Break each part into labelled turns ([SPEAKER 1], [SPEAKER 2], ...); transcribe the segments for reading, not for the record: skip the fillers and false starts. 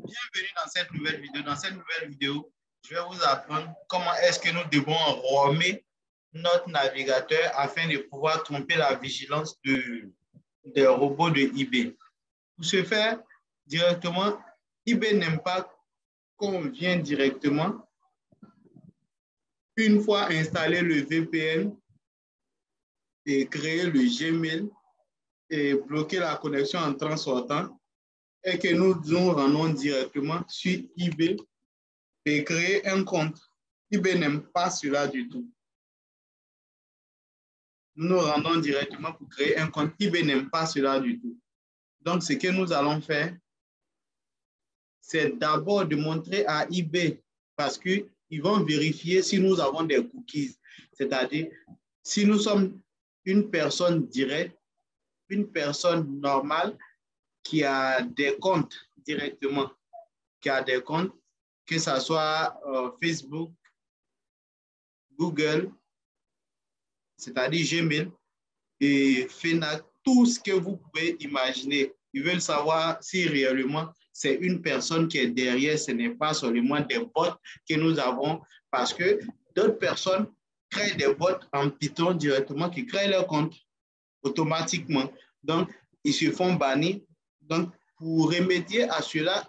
[SPEAKER 1] Bienvenue dans cette nouvelle vidéo. Dans cette nouvelle vidéo, je vais vous apprendre comment est-ce que nous devons roamer notre navigateur afin de pouvoir tromper la vigilance des robots de eBay. Pour ce faire, directement, eBay n'aime pas qu'on vienne directement. Une fois installé le VPN et créer le Gmail et bloquer la connexion entrant-sortant, et que nous nous rendons directement sur eBay et créer un compte. eBay n'aime pas cela du tout. Nous nous rendons directement pour créer un compte. eBay n'aime pas cela du tout. Donc, ce que nous allons faire, c'est d'abord de montrer à eBay parce qu'ils vont vérifier si nous avons des cookies. C'est-à-dire, si nous sommes une personne directe, une personne normale qui a des comptes directement, qui a des comptes, que ce soit Facebook, Google, c'est-à-dire Gmail et Fnac, tout ce que vous pouvez imaginer. Ils veulent savoir si réellement c'est une personne qui est derrière, ce n'est pas seulement des bots que nous avons, parce que d'autres personnes créent des bots en Python directement qui créent leur compte automatiquement. Donc, ils se font bannir. Donc, pour remédier à cela,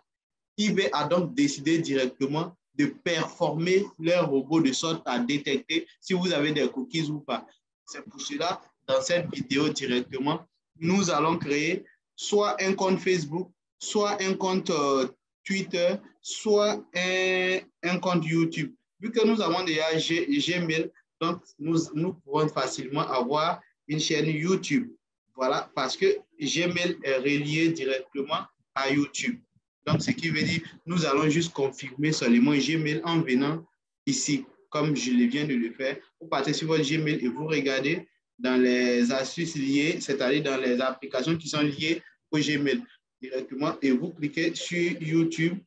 [SPEAKER 1] eBay a donc décidé directement de performer leur robot de sorte à détecter si vous avez des cookies ou pas. C'est pour cela, dans cette vidéo directement, nous allons créer soit un compte Facebook, soit un compte Twitter, soit un compte YouTube. Vu que nous avons déjà Gmail, donc nous pouvons facilement avoir une chaîne YouTube. Voilà, parce que Gmail est relié directement à YouTube. Donc, ce qui veut dire, nous allons juste confirmer seulement Gmail en venant ici, comme je viens de le faire. Vous partez sur votre Gmail et vous regardez dans les astuces liées, c'est-à-dire dans les applications qui sont liées au Gmail directement, et vous cliquez sur YouTube.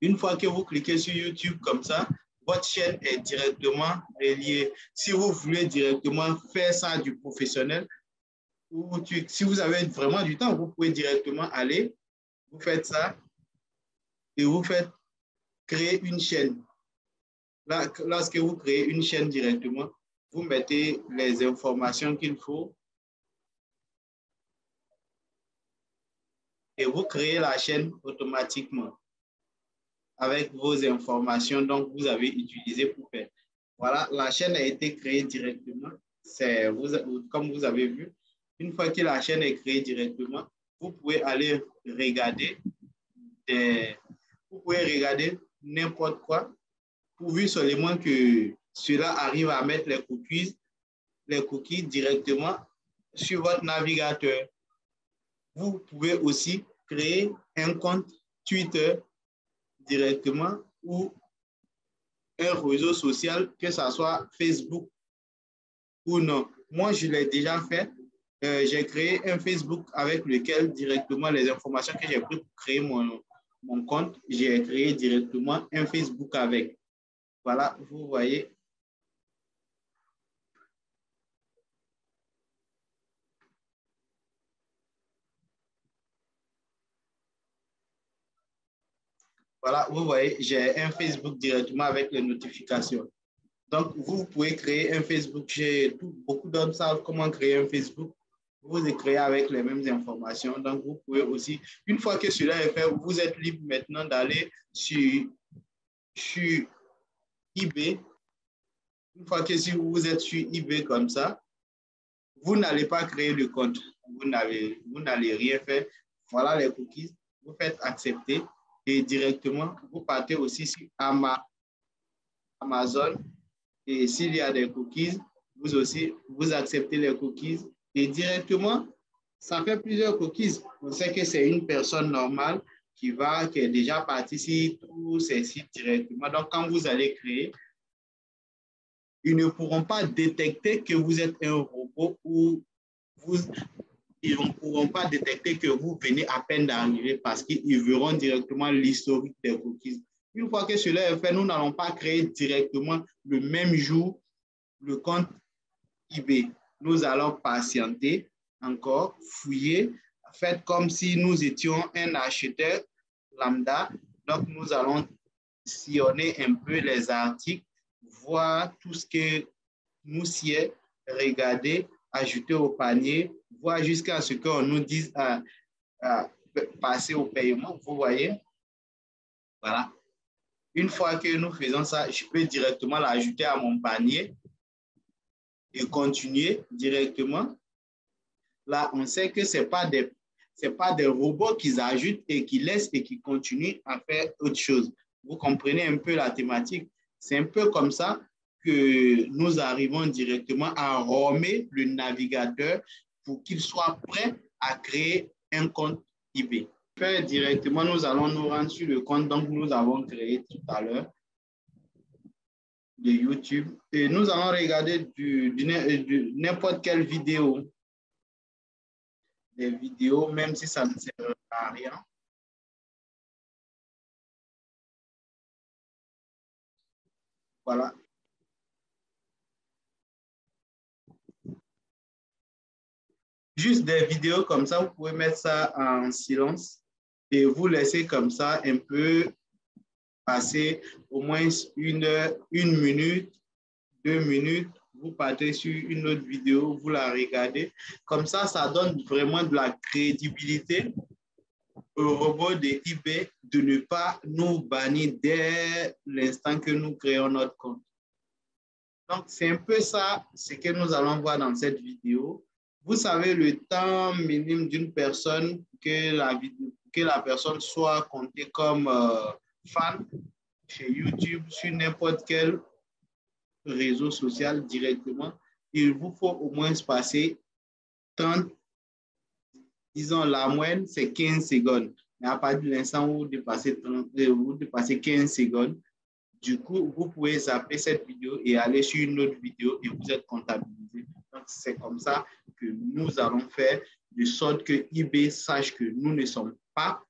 [SPEAKER 1] Une fois que vous cliquez sur YouTube comme ça, votre chaîne est directement reliée. Si vous voulez directement faire ça du professionnel, ou si vous avez vraiment du temps, vous pouvez directement aller, vous faites ça et vous faites créer une chaîne. Là, lorsque vous créez une chaîne directement, vous mettez les informations qu'il faut et vous créez la chaîne automatiquement avec vos informations donc vous avez utilisé pour faire. Voilà, la chaîne a été créée directement. Comme vous avez vu, une fois que la chaîne est créée directement, vous pouvez aller regarder vous pouvez regarder n'importe quoi, pourvu seulement que cela arrive à mettre les cookies directement sur votre navigateur. Vous pouvez aussi créer un compte Twitter directement ou un réseau social, que ce soit Facebook ou non. Moi, je l'ai déjà fait. J'ai créé un Facebook avec lequel directement les informations que j'ai prises pour créer mon compte, j'ai créé directement un Facebook avec. Voilà, vous voyez. Voilà, vous voyez, j'ai un Facebook directement avec les notifications. Donc, vous pouvez créer un Facebook. Beaucoup d'hommes savent comment créer un Facebook. Vous le créez avec les mêmes informations. Donc, vous pouvez aussi, une fois que cela est fait, vous êtes libre maintenant d'aller sur eBay. Une fois que si vous êtes sur eBay comme ça, vous n'allez pas créer de compte. Vous n'allez rien faire. Voilà les cookies. Vous faites accepter et directement, vous partez aussi sur Amazon. Et s'il y a des cookies, vous aussi, vous acceptez les cookies et directement, ça fait plusieurs cookies. On sait que c'est une personne normale qui est déjà partie sur tous ces sites directement. Donc, quand vous allez créer, ils ne pourront pas détecter que vous êtes un robot ou ils ne pourront pas détecter que vous venez à peine d'arriver parce qu'ils verront directement l'historique des cookies. Une fois que cela est fait, nous n'allons pas créer directement le même jour le compte eBay. Nous allons patienter encore, fouiller, faites comme si nous étions un acheteur lambda. Donc, nous allons sillonner un peu les articles, voir tout ce que nous y est, regarder, ajouter au panier, voir jusqu'à ce qu'on nous dise à passer au paiement. Vous voyez? Voilà. Une fois que nous faisons ça, je peux directement l'ajouter à mon panier et continuer directement. Là, on sait que ce n'est pas des robots qu'ils ajoutent et qui laissent et qui continuent à faire autre chose. Vous comprenez un peu la thématique? C'est un peu comme ça que nous arrivons directement à romer le navigateur pour qu'il soit prêt à créer un compte eBay. Directement, nous allons nous rendre sur le compte que nous avons créé tout à l'heure de YouTube et nous allons regarder n'importe quelle vidéo. Des vidéos, même si ça ne sert à rien. Voilà. Juste des vidéos comme ça, vous pouvez mettre ça en silence et vous laisser comme ça un peu passer au moins une heure, 1 minute, 2 minutes. Vous partez sur une autre vidéo, vous la regardez. Comme ça donne vraiment de la crédibilité au robot de eBay de ne pas nous bannir dès l'instant que nous créons notre compte. Donc, c'est un peu ça, ce que nous allons voir dans cette vidéo. Vous savez le temps minimum d'une personne que la personne soit comptée comme fan chez YouTube, sur n'importe quel réseau social directement. Il vous faut au moins passer 30, disons la moyenne, c'est 15 secondes. Mais à partir de l'instant où vous dépassez 15 secondes, du coup, vous pouvez zapper cette vidéo et aller sur une autre vidéo et vous êtes comptabilisé. Donc, c'est comme ça que nous allons faire de sorte que eBay sache que nous ne sommes pas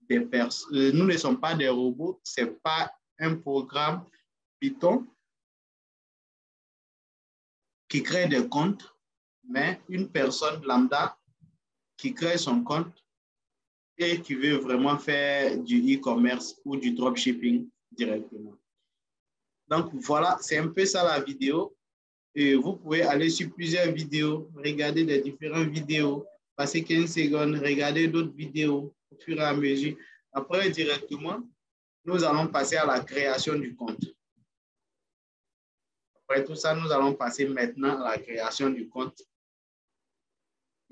[SPEAKER 1] nous ne sommes pas des robots, ce n'est pas un programme Python qui crée des comptes, mais une personne lambda qui crée son compte et qui veut vraiment faire du e-commerce ou du dropshipping directement. Donc, voilà, c'est un peu ça la vidéo. Et vous pouvez aller sur plusieurs vidéos, regarder des différentes vidéos, passer 15 secondes, regarder d'autres vidéos au fur et à mesure. Après, directement, nous allons passer à la création du compte. Après tout ça, nous allons passer maintenant à la création du compte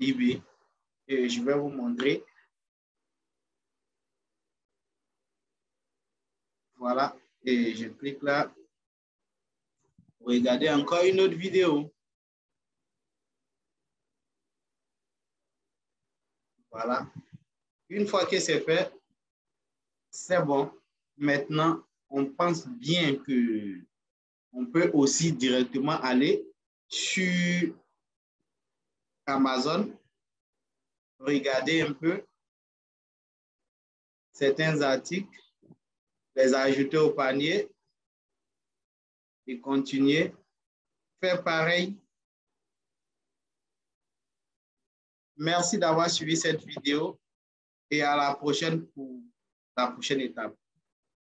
[SPEAKER 1] eBay. Et je vais vous montrer. Voilà. Et je clique là. Regardez encore une autre vidéo. Voilà. Une fois que c'est fait, c'est bon. Maintenant, on pense bien que on peut aussi directement aller sur Amazon, regarder un peu certains articles, les ajouter au panier et continuer. Faire pareil. Merci d'avoir suivi cette vidéo et à la prochaine pour la prochaine étape.